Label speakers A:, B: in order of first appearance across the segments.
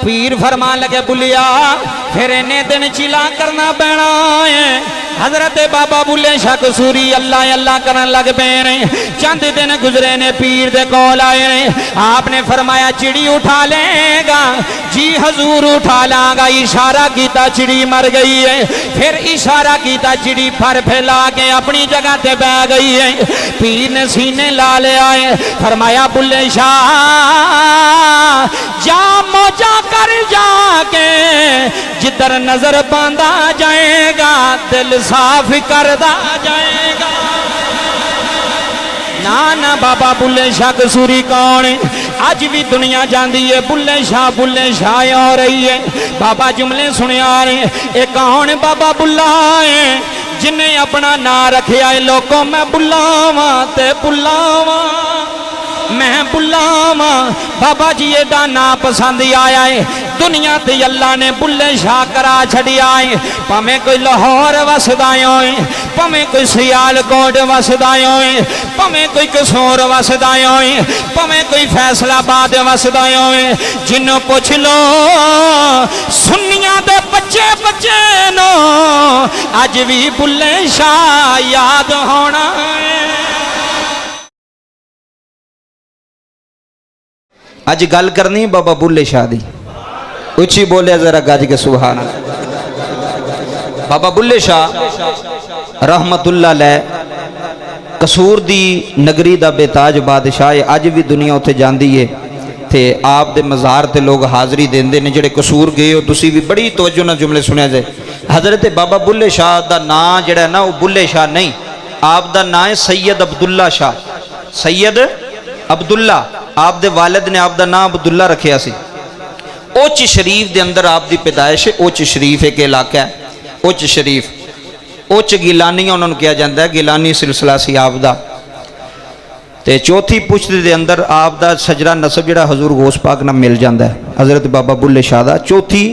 A: पीर फरमा लगे बुलिया फिर इन्हें दिन चिला करना पैना है। हजरत बाबा बुल्ले शाह कसूरी अल्लाह अल्लाह करन लग पे ने। चंद दिन गुजरे ने पीर दे कोल आए ने। आपने फरमाया चिड़ी उठा लेगा? जी हजूर उठा लांगा। इशारा किया चिड़ी मर गई है। फिर इशारा किया चिड़ी फर फैला के अपनी जगह ते बह गई है। पीर ने सीने ला लिया है। फरमाया बुल्ले शाह जा मौजा कर जाके जिधर नजर बांधा जाएगा दिल साफ करदा जाएगा। ना ना बाबा बुल्ले शाह कसूरी कौन है? अज भी दुनिया जाती है बुल्ले शाह आ रही है। बाबा जुमले सुनिया ने ये कौन बाबा बुल्ला है जिन्हें अपना ना रखा है लोगों मैं बुलावा ते बुलावा मैं बुलावा। बाबा जी एदा ना पसंद आया है। दुनिया ते अल्लाह ने बुल्ले शाह करा छड़िया है। भावें कोई लाहौर वसदा होए, भावें कोई सियालकोट वसदा होए, भावें कोई कसौर वसदा होए, भावें कोई फैसलाबाद वसदा होए। जिन्हों पुछ लो सुन्नियां दे बच्चे बच्चे नो अज भी बुल्ले शाह याद होना है। अज गल करनी बाबा बुल्ले शाह दी। उची बोले जरा गज के सुभान अल्लाह। बाबा बुल्ले शाह रहमतुल्लाह अलैह कसूर दी नगरी दा बेताज बादशाह है। अज भी दुनिया उत्थे जांदी है ते आप दे मज़ार ते लोग हाज़री देंदे ने। जेड़े कसूर गए हो तुसी भी बड़ी तवज्जो नाल जुमले सुनिया जाए। हज़रत बाबा बुल्ले शाह दा नाम जेड़ा ना वो बुल्ले शाह नहीं, आप दा नाम है सैयद अब्दुल्ला शाह। सैयद अब्दुल्ला आप दे वालिद ने आप दा नाम अब्दुल्ला रखिया सी। उच शरीफ दे अंदर आप दी पैदाइश है। उच शरीफ एक इलाका है उच शरीफ। उच गिलानी उन्होंने कहा जाता है। गिलानी सिलसिला सी आप दा। ते चौथी पुश्त दे अंदर आप दा सजरा नसब जिहड़ा हजूर गौस पाक नाल मिल जाता है। हजरत बाबा बुल्ले शाह दा चौथी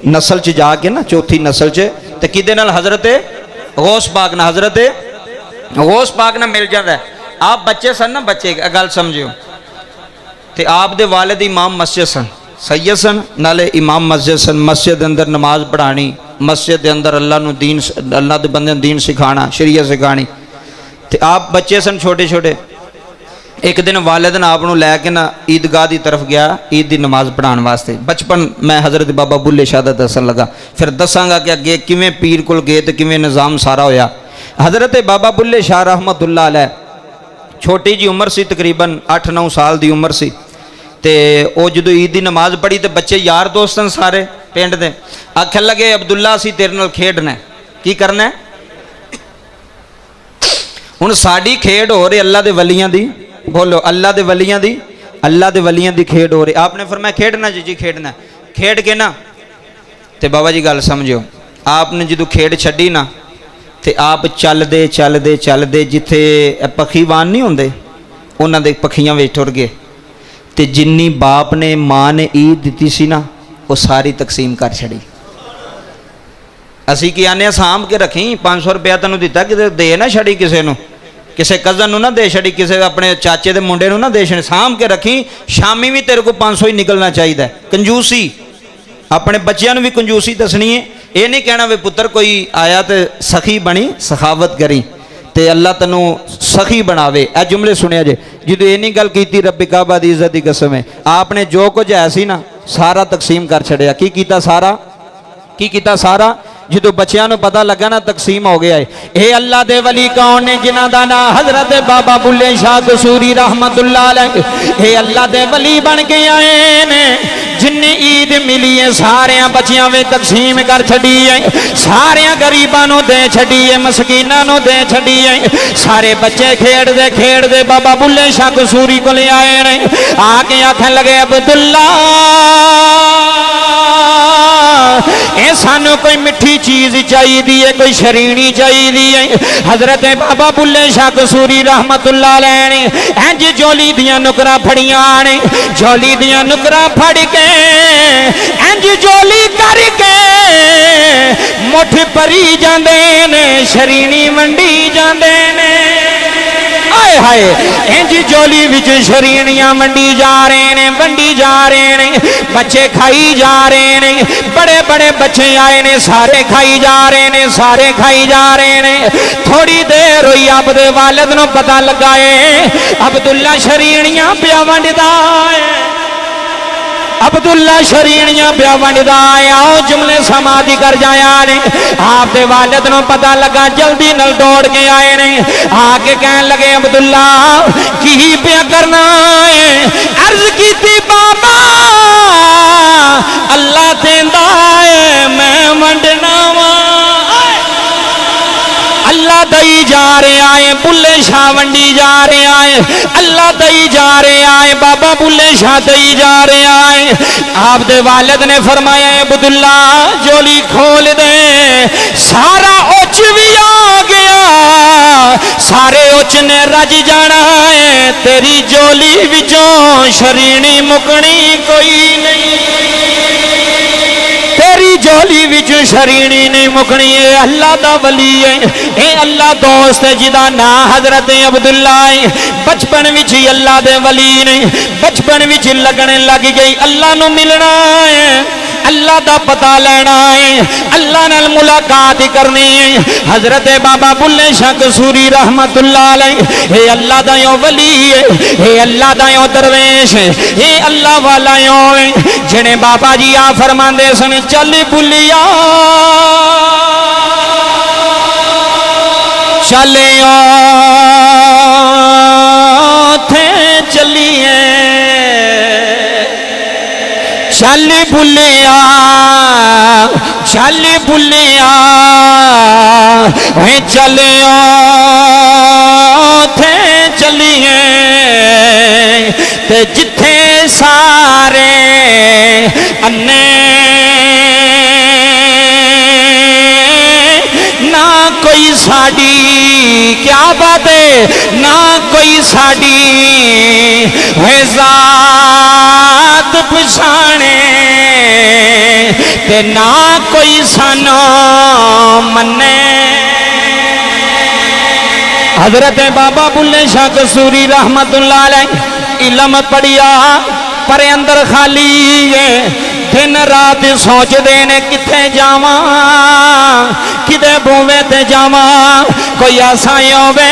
A: नस्ल च जाके ना चौथी नस्ल च ते किदे नाल हजरत गौस पाक नाल हजरत गौस पाक नाल मिल जाता है। आप बच्चे सन ना बच्चे गल समझियो ते आप दे वालिद इमाम मस्जिद सन सैयद सन नाले इमाम मस्जिद सन। मस्जिद अंदर नमाज पढ़ानी, मस्जिद के अंदर अल्लाह नू दीन अल्लाह के बंदे दीन सिखाना, शरीयत सिखानी। ते आप बच्चे सन छोटे छोटे। एक दिन वालिद ने आप लैके ना ईदगाह की तरफ गया ईद की नमाज पढ़ाने वास्ते। बचपन मैं हजरत बाबा बुल्ले शाह दा दसन लगा, फिर दसांगा कि अगे किवें पीर कोल गए तो किवें निज़ाम सारा होया। हजरत बाबा बुल्ले शाह रहमतुल्लाह अलैह छोटी जी उम्र सी, तकरीबन 8-9 साल की उम्र सी। ते वो जो ईद की नमाज पढ़ी तो बच्चे यार दोस्त सारे पिंड दे आखन लगे अब्दुल्ला असीं तेरे नाल खेडना। की करना है? हुण साडी खेड हो रही अल्लाह दे वलियां दी। बोलो अल्लाह दे वलियां दी, अल्लाह दे वलियां दी खेड हो रही। आपने फरमाया खेडना जी खेडना। खेड के ना ते बाबा जी गल समझो, आपने जो खेड छड्डी ना ते आप चलदे चलदे चलदे जिथे पखीवान नहीं होंदे उन्हां दे पखियां विच टुर गए। ते जिन्नी बाप ने माँ ने ईद दी सी ना वो सारी तकसीम कर छड़ी। असी की आने सांभ के रखी 500 रुपया तेन दिता कि दे ना छड़ी किसी को, किसी कज़न ना दे छड़ी, किसी अपने चाचे के मुंडे ना दे छड़ी, सांभ के रखी। शामी भी तेरे को 500 ही निकलना चाहिए। कंजूसी अपने बच्चों भी कंजूसी दसनी है। ये नहीं कहना वे पुत्र कोई आया तो सखी बनी सखावत करी ते अल्लाह तेनू सखी बनावे। ए जुमले सुनिया जे जो ये नहीं गल की रब्बी काबा दी इज्जत की कसम है। आपने जो कुछ है सी ना सारा तकसीम कर छड़िया। की कीता सारा? की कीता सारा? जो बच्चों को पता लगा ना तकसीम हो गया है। ये अल्लाह दे वली कौन ने जिन्हां दा नाम हजरत बाबा बुल्ले शाह कसूरी रहमतुल्लाह अलैह। ये अल्लाह दे वली बन के आए ने जिन्हें ईद मिली है सारे बच्चियां में तकसीम कर छड़ी है। सारे गरीबों दे छड़ी है, मस्कीनों दे छड़ी है। सारे बच्चे खेड़ते बाबा बुल्ले शाह कसूरी को ले आए ने। आके आखन लगे अब्दुल्ला ये सानू कोई मिठी चीज चाहिए, कोई शरीनी चाहिए। हजरत बाबा बुल्ले शाह कसूरी रहमतुल्लाह अलैह ने इंज झोली दियां नुकरा फड़ियां ने। झोली दियां नुकरा फड़ के इंज झोली करके मुठ भरी जांदे ने, शरीनी वंडी जांदे ने। हाय हाय इंज झोली विच शरीनियां वंडी जा रहे ने, वंडी जा रहे ने, बच्चे खाई जा रहे ने, बड़े बड़े बच्चे आए ने, सारे खाई जा रहे ने, सारे खाई जा रहे ने। थोड़ी देर हुई अपने वालिद नूं पता लगा है अब्दुल्ला शरीनियां पिया वंडदा है, अब्दुल्ला शरीनियां पिया वंडदा है। आओ जुमले समाधि कर जाया ने। आपके वालिद नूं पता लगा, जल्दी नल दौड़ के आए ने, आके कहन लगे अब्दुल्ला की पिया करना है। अर्ज की बाबा अल्लाह देंदा है मैं वंडना वा, अल्लाह दई जा रहा है, बुल्ले शाह वंडी जा रहा है, अल्लाह दई जा रहा है, बाबा बुल्ले शाह दई जा रहा है। आपके वालिद ने फरमाया अब्दुल्ला झोली खोल दे, सारा उच भी आ गया, सारे उच ने रज जाना है, तेरी झोली विचों शरीनी मुकनी कोई नहीं, तेरी झोली विच शरीनी नहीं मुकनी है। अल्लाह दा वली है, ए अल्लाह दोस्त है जिदा ना हजरत अब्दुल्ला है। बचपन विच ही अल्लाह दे वली ने, बचपन विच लगने लग गई अल्लाह नू मिलना है, अल्लाह दा पता लेना है, अल्लाह नाल मुलाकात करनी है। हजरत बाबा बुल्ले शाह कसूरी रहमतुल्लाह अलैह हे अल्लाह दा यो वली है, हे अल्लाह दा यो दरवेश है, हे अल्लाह वाला यो है जिन्हें बाबा जी आ फरमांदे सन चल बुलिया चलियो थे चलिए, चल बुलिया चल बुलिया वे चलियो थे चलिए, ते जिथे सारे अन्ने ना कोई साड़ी, क्या बात है, ना कोई साड़ी वे जात पछाणे, ते ना कोई सानो मन्ने। हजरत बाबा बुल्ले शाह कसूरी रहमतुल्लाह अलैह इल्म पढ़िया पर अंदर खाली है, दिन रात सोचते ने किथे जावा, किते बोवे ते जावा, कोई ऐसा होवे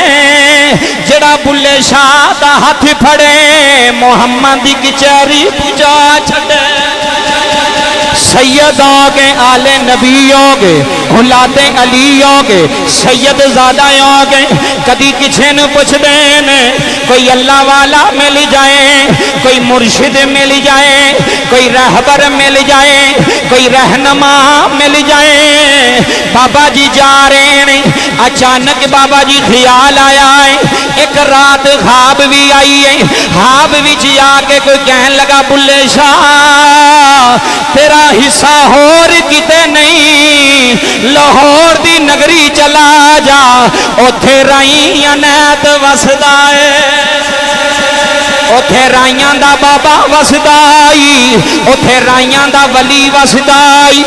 A: जड़ा बुल्ले शाह दा हाथ फड़े मुहम्मद दी कचहरी पूजा छड़े। सैयद होगे आले नबी होगे, औलादे अली होगे, सैयद ज़ादा होगे, कदी किसी ने पुछदे ने, कोई अल्लाह वाला मिल जाए, कोई मुर्शिद मिल जाए, कोई रहबर मिल जाए, कोई रहनुमा मिल जाए। बाबा जी जा रहे ने, अचानक बाबा जी ख्याल आया है, एक रात ख्वाब भी आई है, ख्वाब विच आके कोई कहन लगा बुल्ले शाह तेरा हिस्सा होर किते नहीं, लाहौर दी नगरी चला जा, उथे राई अनैत वसदा है, उथे राइयां दा बाबा वसदाई, उथे राइयां दा वली वसदाई,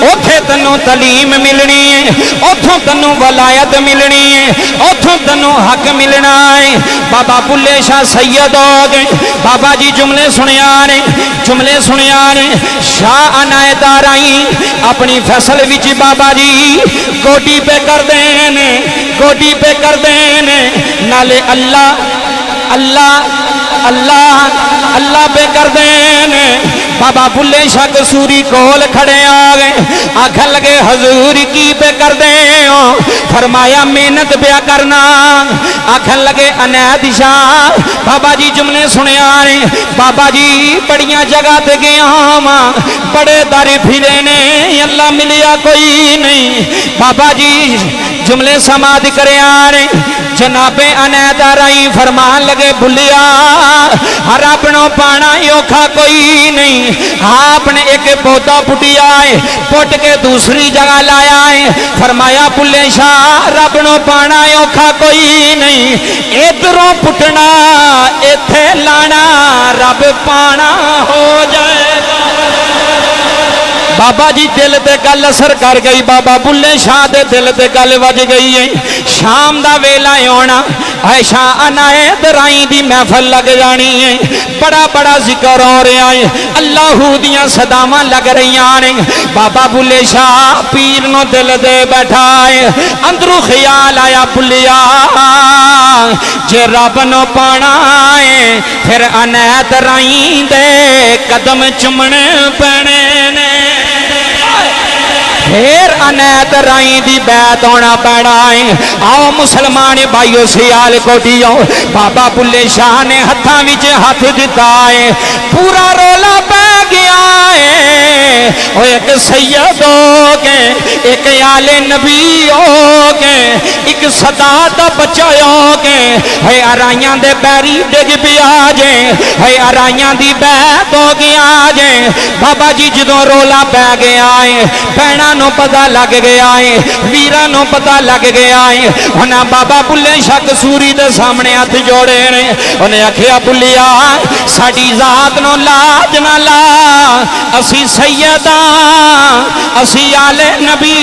A: उथे तन्नू तलीम मिलनी है, उथों तन्नू वलायत मिलनी है, उथों तन्नू हक मिलना है। बाबा बुल्ले शाह सैयद हो गए, बाबा जी जुमले सुनिया ने, जुमले सुनिया ने, शाह अनायता राई अपनी फसल विच बाबा जी गोडी पे कर देने, गोडी पे कर देने, नाले अल्लाह अल्लाह अल्लाह अल्लाह पे कर देने। बाबा बुल्ले शाह कसूरी कोल खड़े आ गए, आखन लगे हजूर की पे कर दे हो, फरमाया मेहनत पे करना, आखन लगे अनैत शाह। बाबा जी जुमले सुनिया ने, बाबा जी बड़िया जगह ते गया वा, बड़े दर फिरे ने, अल्लाह मिलिया कोई नहीं। बाबा जी जुमले समाधि करे आ रहे, जनाबे अनैता राई फरमान लगे बुलिया हर अपनों पाना औखा कोई नहीं, आपने एक पौधा पुटिया है, पुट के दूसरी जगह लाया है, फरमाया बुल्ले शाह रब नो पाना औखा कोई नहीं, इधरों पुटना इथे लाना रब पाना हो जाएगा। बाबा जी दिल ते गल असर कर गई, बाबा बुल्ले शाह दे दिल ते गल वज गई है। शाम दा वेला आना, ऐशा अनायत राई दी महफल लग जानी है। बड़ा बड़ा जिक्र हो रहा है, अल्लाहू दियां सदावां लग रही ने। बाबा बुल्ले शाह पीर नो दिल दे बैठा है, अंदरों ख्याल आया बुलिया जे रब नो पाना है फिर अनायत राई दे कदम चुमने पैने ने। फिर अनैत राई दी बैत होना पैना है। आओ मुसलमान भाइयों सियाल कोटियों, बाबा बुल्ले शाह ने हथा विच हथ दिता है, पूरा रोला पै गया है। ओ एक सैयद हो के, एक आले नबी हो के, एक सदा दा बच्चा हो के, है अराइयां दे पैरी डिग पिया जे, है अराइयां दी बैत हो गया जे। बाबा जी जदों रोला पै गया है, भैणा नो पता लग गया है, वीरा नो पता लग गया है। उन्हें बाबा बुल्ले शाह कसूरी दे सामने हथ जोड़े ने। उन्हें आखिया बुलिया साडी जात नो लाज ना ला, असी सैयदा असी आले नबी।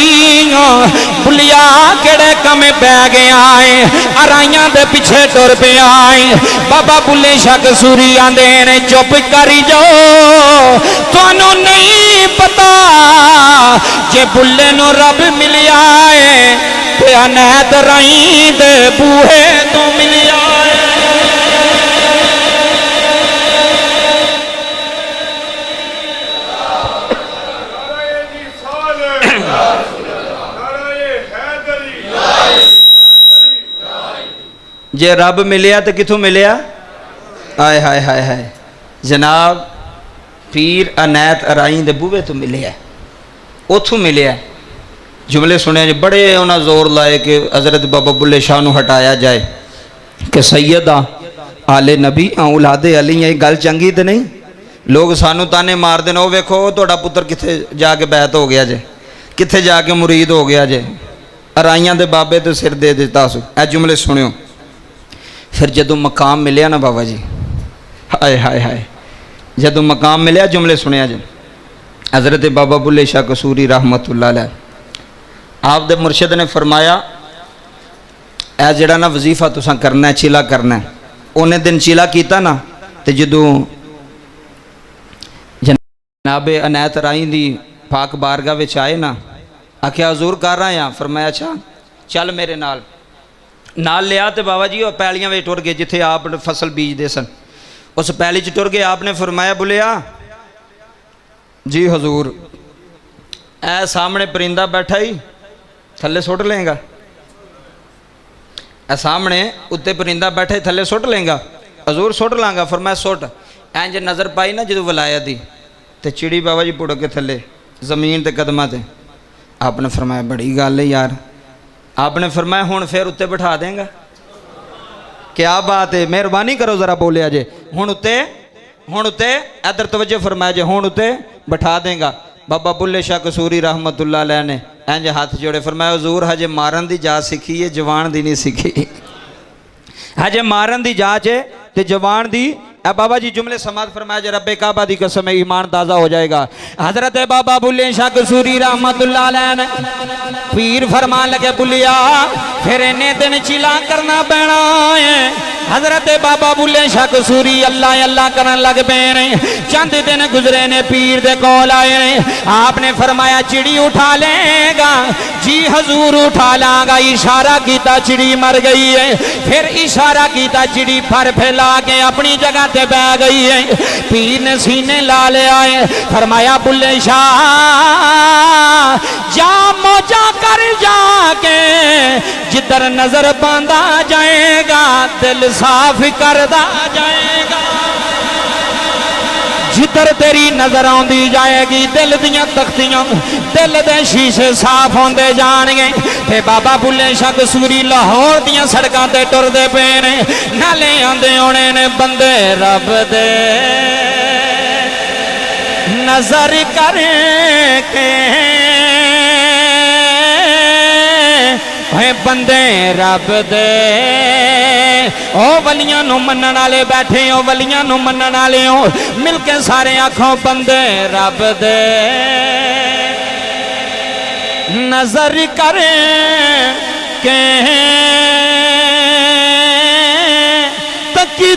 A: बुलिया केड़े कमे पै गया है, अराइयां दे पिछे तुर पिया है। बाबा बुल्ले शाह कसूरी आंदे ने चुप करी जाओ, तुहानू नहीं पता जे बुल्ले नो रब मिलिया है ते अनैत राई दे बूहे तो मिलिया है। जे रब मिलिया तो किथों मिलिया? आय हाय हाय हाय जनाब, पीर अनैत राई दे बूहे तो मिलिया, उथों मिलिया। जुमले सुने बड़े उन्हें जोर लाए कि हज़रत बाबा बुल्ले शाह नू हटाया जाए कि सैयदा आले नबी औलादे अली, ये गल चंगी तो नहीं। लोग सानू ताने मार देन, ओ वेखो तुहाडा पुत्र किथे जाके बैत हो गया जे, किथे जाके मुरीद हो गया जे, अराइयां दे बाबे तो सिर दे दिता सु। ए जुमले सुनियो। फिर जदों मकाम मिलिया ना बाबा जी, हाय हाय हाय, जदों मकाम मिलिया, जुमले सुनिया जे। हज़रत बाबा बुल्ले शाह कसूरी रहमतुल्लाह अलैह, आप दे मुर्शिद ने फरमाया ए जिहड़ा ना वजीफा तुसां करना है, चिला करना है। उन्हें दिन चिला कीता ना, तो जदों जनाबे अनैत राई दी पाक बारगाह विच आए ना, आख्या हजूर कर रहा हैं। फरमाया अच्छा चल मेरे नाल लिया। तो बाबा जी वो पैलियां वे टुर गए जिथे आप फसल बीजते सन, उस पैली च टुर गए। आपने फरमाया बुलिया जी हजूर, ए सामने परिंदा बैठा ही, थले सुट लेंगा? ए सामने उत्ते परिंदा बैठा ही, थले सुट लेंगा? हजूर सुट लांगा। फरमाया सुट। इंज नज़र पाई ना जो वलाया दी, तो चिड़ी बाबा जी पुड़ के थले जमीन के कदमां ते। आपने फरमाया बड़ी गल है यार। आपने फरमाया हुण फिर उत्ते बिठा देंगा? क्या बात है, मेहरबानी करो जरा बोलिया जे। हुण उत्ते इधर तवज्जो फरमाया जे, हुण उत्ते बिठा देंगा। बाबा बुल्ले शाह कसूरी रहमतुल्लाह अलैह ने इंज हाथ जोड़े फरमाया हजूर हजे मारन की जाच सीखी है, जवान दी नहीं सीखी। हजे मारन की जाच है तो जवान दी। बाबा जी जुमले समाज फरमाया जे रब्बे काबा दी कसम है ईमान ताज़ा हो जाएगा। हजरत बाबा बुल्ले शाह कसूरी रहमतुल्लाह अलैह ने पीर फरमान लगे बुलिया फिर इन्हें दिन चिला करना पैना है। हजरत बाबा बुल्ले शाह कसूरी अल्लाह अल्लाह करन लग पे ने। चंद दिन गुजरे ने, पीर दे कोल आए ने। आपने फरमाया चिड़ी उठा लेगा? जी हजूर उठा लांगा। इशारा किया, चिड़ी मर गई है। फिर इशारा किया, चिड़ी फर फैला के अपनी जगह ते बह गई है। पीर ने सीने ला लिया है। फरमाया बुल्ले शाह जा मौजा कर जाके, जिधर नजर बांधा जाएगा दिल साफ करदा जाएगा। जिधर तेरी नजर आती जाएगी दिल दियां तख्तियां, दिल दे शीशे साफ होंदे जाणगे। ते बाबा बुल्ले शाह कसूरी लाहौर दियां सड़कां ते टुरदे पे ने। नाले आंदे होने ने बंदे रब दे नजर करके, बंदे रब दे ओ वलियां नू मनन वाले बैठे हो, वलियां नू मनन वाले हो। मिलके सारे आखों बंदे रब दे नजर करे के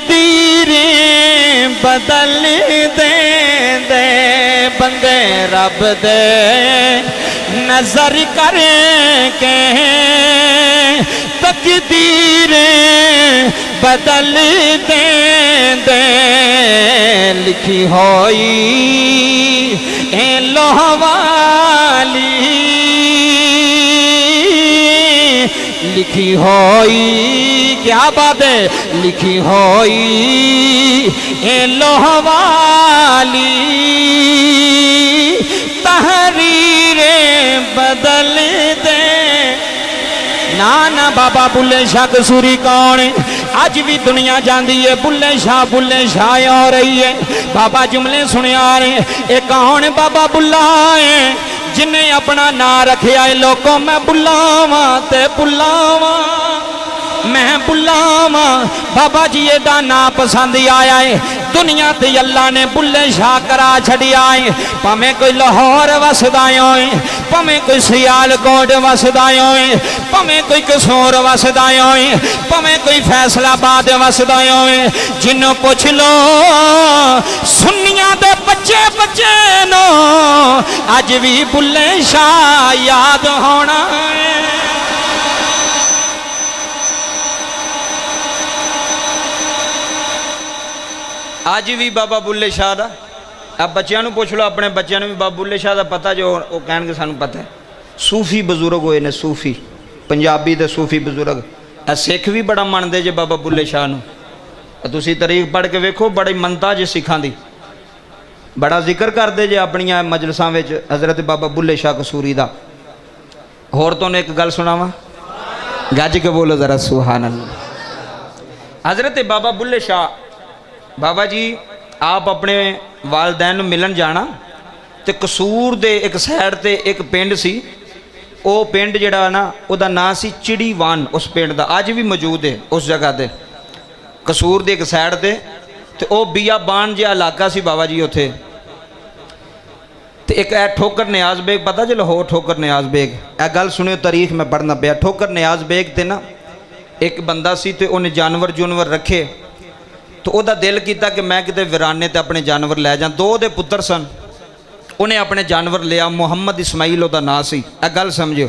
A: तकदीरें बदल दे दे बंदे रब दे नजर करके तकदीरें बदल दे दे लिखी होई ए लोह वाली लिखी होई क्या बात है लिखी होई ए लोह वाली तहरीरें बदल दे ना ना बाबा बुल्ले शाह कसूरी कौन है अज भी दुनिया जाती है बुल्ले शाह आ रही है बाबा जुमले सुनिया रहे ये कौन बाबा बुल्ला है जिन्हें अपना ना रखा है लोगों मैं बुलावा ते बुलावा मैं बुलावा बाबा जी एदा ना पसंद आया है दुनिया ते अल्लाह ने बुल्ले शाह करा छड़िया है भावें कोई लाहौर वसदा होए भावें कोई सियालकोट वसदा होए भावें कोई कसौर वसदा होए भावें कोई फैसलाबाद वसदा होए जिन्हों पुछ लो सुन्नियां दे बच्चे बच्चे नो अज भी बुल्ले शाह याद होना है अज भी बाबा बुल्ले शाह का अब बच्चों को पुछ लो अपने बच्चों भी बाबा बुल्ले शाह का पता जो वो कह सानू पता है सूफी बजुर्ग होए ने सूफी पंजाबी दे सूफी बजुर्ग सिख भी बड़ा मनते जे बाबा बुल्ले शाह नूं तुसीं तारीख पढ़ के वेखो बड़ी मनता जे सिखां दी बड़ा जिक्र करते जे अपनियां मजलसां विच हज़रत बाबा बुल्ले शाह कसूरी दा होर तुहानूं एक गल सुणावां गज के बोलो जरा सुभान अल्लाह हज़रत बाबा बुल्ले शाह बाबा जी आप अपने वालदैन मिलन जाना तो कसूर दे एक साइड ते एक पिंड सी वो पिंड जिहड़ा ना उहदा नाम सी चिड़ीवान उस पिंड दा अज भी मौजूद है उस जगह ते कसूर दे एक साइड ते वो बियाबान जिहा इलाका सी बाबा जी उत्थे ते एक ठोकर नियाज बेग पता जो लाहौर ठोकर नियाज बेग ए गल सुनियो तारीख मैं पढ़ना पिया ठोकर नियाज बेग ते ना एक बंदा सी ते उन्हें जानवर जुनवर रखे तो वह दिल किया कि मैं किते वीराने ते अपने जानवर लै जा दो दे पुत्र सन उन्हें अपने जानवर लिया मुहम्मद इस्माइल उहदा नाम सी ए गल समझो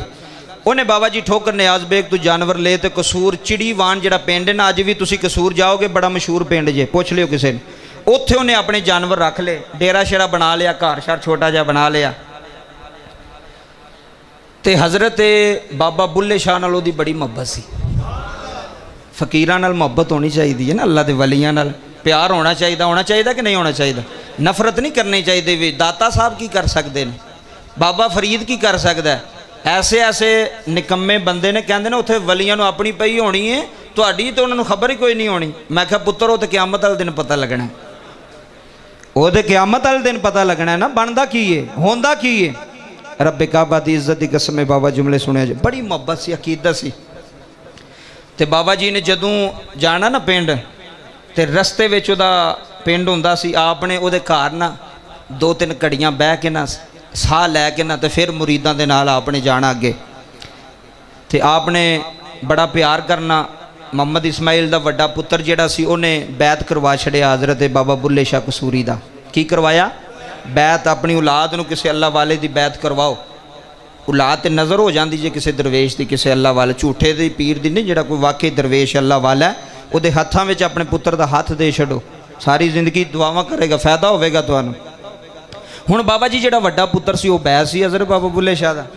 A: उन्हें बाबा जी ठोकर नियाज बेग तो जानवर ले तो कसूर चिड़ीवान जिहड़ा पिंड है ना अज भी तुसीं कसूर जाओगे बड़ा मशहूर पिंड जे पुछ लियो किसी ने उत्थे उन्हें अपने जानवर रख ले डेरा शेरा बना लिया घर शर छोटा जिहा बना लिया ते हज़रत बाबा बुल्ले शाह नाल उहदी बड़ी मुहब्बत सी फकीरां नाल मुहब्बत होनी चाहिए है ना अल्लाह के वलियां नाल प्यार होना चाहिए कि नहीं होना चाहिए नफरत नहीं करनी चाहिए भी दाता साहब की कर सकते हैं बाबा फरीद की कर सकता है ऐसे ऐसे निकम्मे बंदे ने कहते हैं उत्थे वलियां नूं अपनी पई होनी है तुहाडी तो उन्होंने खबर ही कोई नहीं होनी मैं कहा पुत्र वो तो क़यामत वाले दिन पता लगना है वो तो क़यामत वाले दिन पता लगना है ना बनता की है होंदा की है रब्बे काबा दी इज्जत की कसम बाबा जुमले सुने जो बड़ी मुहब्बत सी अकीदत सी ते बाबा जी ने जदों जाना ना पिंड ते रस्ते विच उहदा पिंड हुंदा सी आपने उहदे घर ना दो तीन घड़ियां बह के ना साह लैके ना तो फिर मुरीदां दे नाल आपने जाना अगे ते आपने बड़ा प्यार करना मुहम्मद इस्माइल दा वड्डा पुत्र जिहड़ा सी उहने बैत करवा छड़िया हज़रत बाबा बुल्ले शाह कसूरी दा की करवाया बैत अपनी औलाद नूं किसी अल्लाह वाले दी बैत करवाओ औलाद ते नज़र हो जाती जे किसी दरवेश की किसी अल्लाह वाले झूठे दी पीर दी नहीं जिहड़ा कोई वाकई दरवेश अल्लाह वाला है उहदे हत्थां विच अपने पुत्र दा हत्थ दे छड़ो सारी जिंदगी दुआवां करेगा फायदा होवेगा तुहानूं हुण बाबा जी जिहड़ा वड्डा पुत्र सी वह बैस सी हज़रत बाबा बुल्ले शाह दा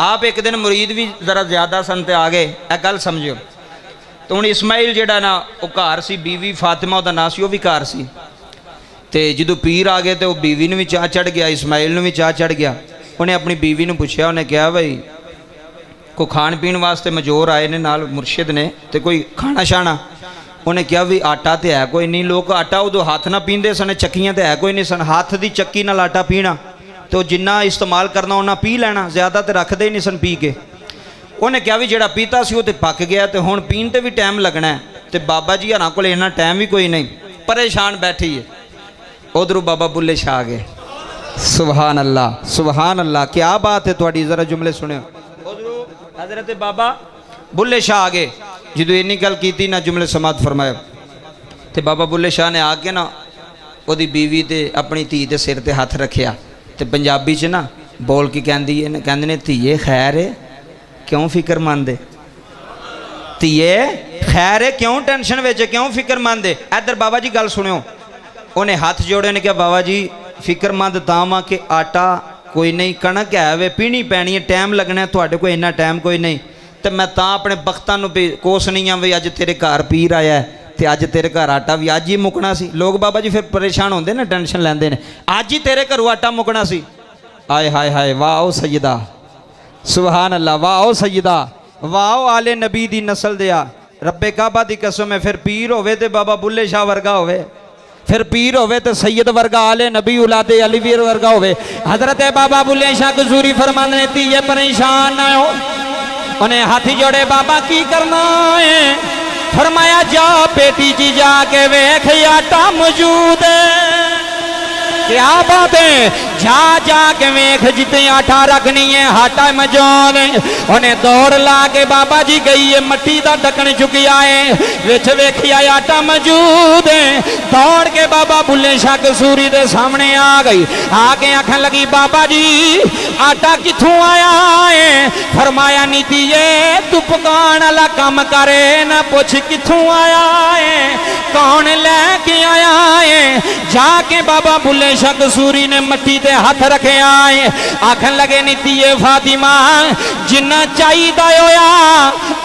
A: आप एक दिन मुरीद भी ज़रा ज़्यादा सन ते आ गए ए गल समझो तो हुण इस्माइल जिहड़ा ना वो घर सी बीवी फातिमा उहदा नाम सी वह भी घर सी ते जदों पीर आ गए तो वह बीवी नूं भी चाह चढ़ गया इस्माइल नूं भी चाह चढ़ गया उन्हें अपनी बीवी ने पूछा उन्हें कहा भाई को खाण पीण वास्ते मजोर आए ने नाल मुर्शिद ने तो कोई खाना शाना उन्हें कहा भी आटा तो है कोई नहीं लोग आटा उदों हाथ ना पींदे सन चक्कियां तो है कोई नहीं सन हाथ की चक्की नाल आटा पीना तो जिन्ना इस्तेमाल करना उन्ना पी लेना ज़्यादा तो रखते ही नहीं सन पी के उन्हें कहा भी जिहड़ा पीता सी वो तो पक गया तो हुण पीण ते भी टाइम लगना है तो बाबा जी हरां कोल इन्ना टाइम भी कोई नहीं परेशान बैठी है उधरों बाबा बुल्ले शाह आ गए सुभान अल्लाह क्या बात है थोड़ी जरा जुमले सुने हज़रत बाबा बुल्ले शाह आ गए जो इन्नी गल की ना जुमले समात फरमाया तो बाबा बुल्ले शाह ने आके ना ओदी बीवी ते अपनी धी के सिर ते हथ रखिया तो पंजाबी च ना बोल के कहते ने धीए खैर है क्यों फिक्र मंद धीए खैर है क्यों टेंशन विच क्यों फिक्र मंद इधर बाबा जी गल सुनियो उन्हें हाथ जोड़े ने कहा बाबा जी फिक्रमंद तां वां कि आटा कोई नहीं कणक है वे पीनी पैनी है टाइम लगना थोड़े को इन्ना टाइम कोई नहीं तो मैं तां अपने बख्तां नूं कोसनी हाँ भी अज तेरे घर पीर आया है तो अज तेरे घर आटा भी अज ही मुकना सी लोग बाबा जी फिर परेशान होंदे ना टेंशन लैंदे ने अज ही तेरे घरों आटा मुकना सी आए हाय हाय वाह ओ सैयदा सुभान अल्लाह वाह ओ सैयदा वाह ओ आले नबी दी नस्ल दिया रब्बे काबा दी कसम है फिर पीर होवे ते बाबा बुल्ले शाह वर्गा होवे फिर पीर होवे तो सैयद वर्गा आले नबी उलादे अलीवीर वर्गा होवे हजरत बाबा बुल्ले शाह कसूरी फरमांदे ने धीए परेशान ना हो उन्हें हाथी जोड़े बाबा की करना है फरमाया जा बेटी जी जाके वेख आटा मौजूद है क्या बात है जा जाके वेख जिते आटा रखनी है आटा मौजूद उन्हें दौड़ ला के बाबा जी गई है मट्टी का ढक्कन चुकिया है विच वेखिया आटा मौजूद है दौड़ के बाबा बुल्ले शाह कसूरी के सामने आ गई आके आखन लगी बाबा जी आटा किथों आया है फरमाया नीति ये तू पकाने वाला काम करे ना पूछ किथों आया है कौन लेके आया है जाके बाबा बुल्ले शाह कसूरी ने मट्टी ते हाथ रखे आए आखन लगे नीति ये फातिमा जिन्ना चाहिदा होया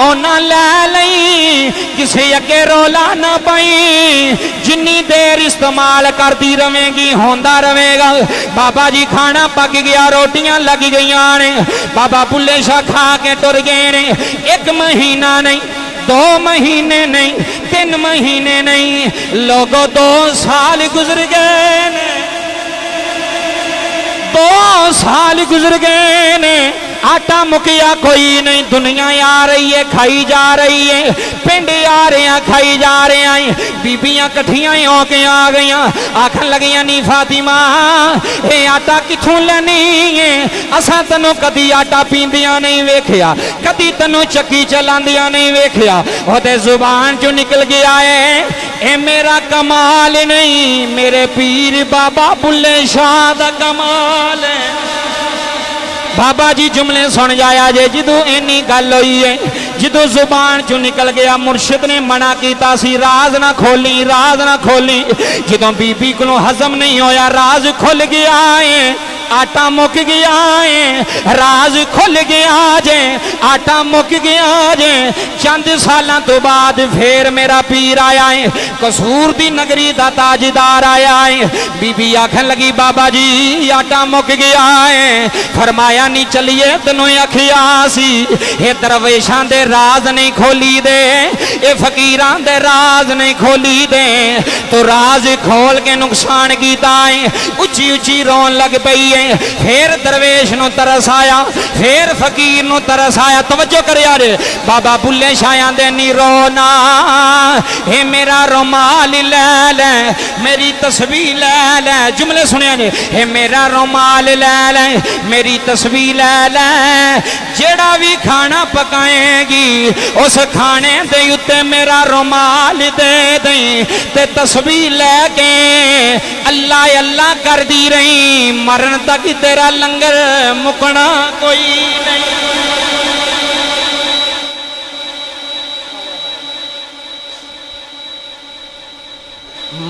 A: ओना ले लई किसे अगे रोला ना पाई जिन्नी देर इस्तेमाल करती रहेगी होंदा रहेगा बाबा जी खाना पक गया रोटियां लग गई ने बाबा बुल्ले शाह खा के टुर गए ने 1 महीना नहीं 2 महीने नहीं 3 महीने नहीं लोगों 2 साल गुजर गए ने 2 साल गुजर गए ने आटा मुकिया कोई नहीं दुनिया आ रही है खाई जा रही है पिंड आ रहे हैं खाई जा रहे हैं बीबियां कट्ठियां होके आ गई आखन लगियां नी फातिमा ये आटा किथों लेनी है असा तेनों कदी आटा पींदियां नहीं वेखिया कदी तेनों चक्की चलांदियां नहीं वेखिया ओदे जुबान चो निकल गया है ए मेरा कमाल नहीं मेरे पीर बाबा बुल्ले शाह दा कमाल है बाबा जी जुमले सुन जाया जे जदों इन्नी गल हुई है जदों जुबान चो निकल गया मुर्शिद ने मना किया सी राज ना खोली जदों बीबी को हजम नहीं होया राज खुल गया है आटा मुक गया है राज खुल गया जे आटा मुक गया जे चंद सालों तो बाद फिर मेरा पीर आया है कसूर दी नगरी दा ताजदार आया है बीबी आखन लगी बाबा जी आटा मुक गया है फरमाया नहीं चलिए तेनों आखिया सी ये दरवेशां दे राज नहीं खोली दे ये फकीरां दे राज नहीं खोली दे तो राज खोल के नुकसान कीता है उची उची रोन लग पई फिर दरवेश नु तरस आया फिर फकीर नु तरस आया तवज्जो कर यार बाबा बुल्ले शाह दे नी रोना हे मेरा रुमाल ले ले मेरी तस्वीर ले ले जुमले सुनिया ने हे मेरा रुमाल ले ले मेरी तस्वीर ले ले जेड़ा भी खाना पकाएगी उस खाने दे उत्ते मेरा रुमाल दे दे ते तस्वीर लेके अल्लाह अल्लाह कर दी रही मरण तक तेरा लंगर मुकना कोई नहीं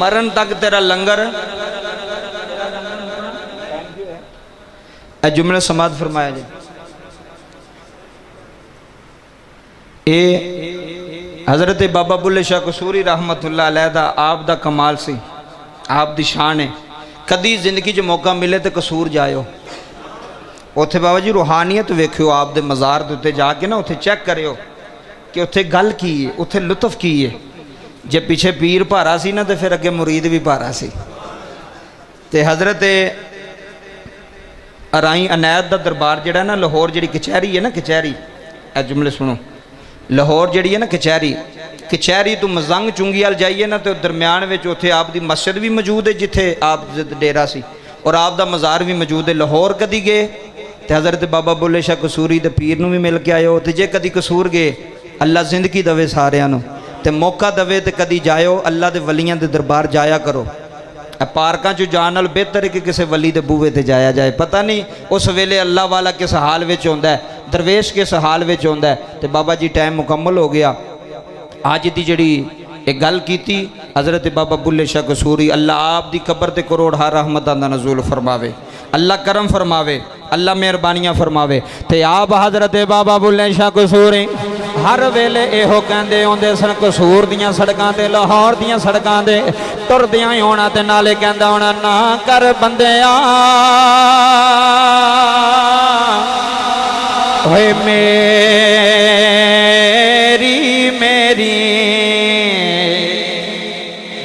A: मरण तक तेरा लंगर जुमले समाज फरमाया जी ए हजरत बाबा बुल्ले शाह कसूरी रहमतुल्लाह अलैह दा आप दा कमाल सी आप दी शान है कदी जिंदगी च मौका मिले तो कसूर जाओ उत्थे बाबा जी रूहानियत वेखियो आप दे मज़ार दे उत्ते जाके ना उत्थे चेक करियो कि उत्थे गल की है उत्थे लुत्फ की है जे पीछे पीर भारा सी ना तो फिर अगे मुरीद भी भारा सी ते हजरत अराई अनैत दा दरबार जिहड़ा ना लाहौर जिहड़ी कचहरी है ना कचहरी ए जुमले सुनो लाहौर जिहड़ी है ना कचहरी तो मजंग चुंगी वाल जाइए ना तो दरम्यान में उत्थे आप दी मस्जिद भी मौजूद है जिथे आप डेरा सी और आप दा मज़ार भी मौजूद है लाहौर कदी गए तो हज़रत बाबा बुल्ले शाह कसूरी दे पीर नूं भी मिल के आयो तो जे कदी कसूर गए अल्लाह जिंदगी दवे सारियां नूं तो मौका दवे तो कदी जाओ अल्लाह के वलियां के दरबार जाया करो। पार्कों च जाने नाल बेहतर है कि किसी वली के बूहे ते जाया जाए। पता नहीं उस वेले अल्लाह वाला किस हाल में होंदा है, दरवेश किस हाल में होंदा है। तो बाबा जी टाइम मुकम्मल हो गया। अज की जिहड़ी एक गल की हज़रत बाबा बुल्ले शाह कसूरी, अल्लाह आप दी कबर ते करोड़ हार रहमतां दा नज़ूल फरमावे, अल्लाह करम फरमावे, अल्लाह मेहरबानियां फरमावे। ते आप हज़रत बाबा बुल्ले शाह कसूरी हर वेले इहो कहंदे आउंदे सन, कसूर दियां सड़कां ते लाहौर दियां सड़कां ते टुरदियां ही होना ते नाले कहंदा होना, ना कर बंदिया होए मेरी मेरी,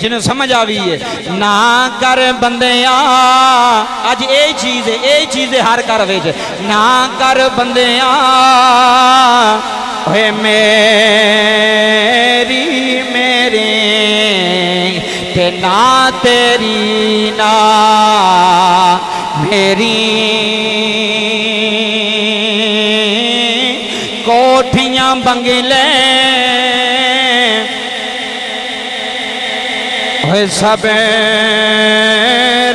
A: जिन्हें समझ आवी है, ना कर बंदिया। अज यही चीज़ है, यही चीज़ है हर घर विच, ना कर बंदिया होए मेरी मेरी, ते ना तेरी ना मेरी, कोठियां बंगले होए सब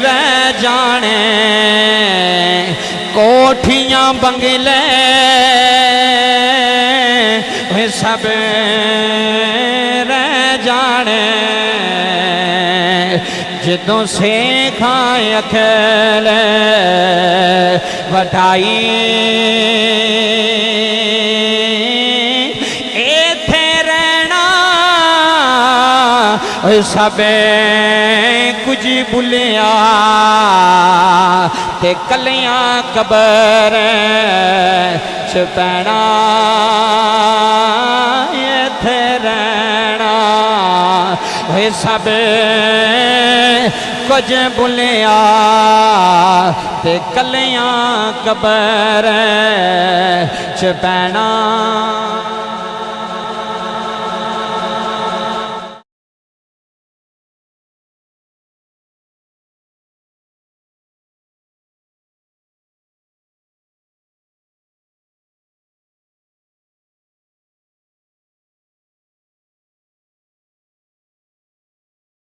A: रह जाने, कोठियां बंगले होए सब रह जाने, जदों सेखां अखेले वटाई सब कुछ भुलिया, ते कलियां कबर च पैना, इत्थे रहना सब कुछ भुलिया, ते कलियां कबर च पैना।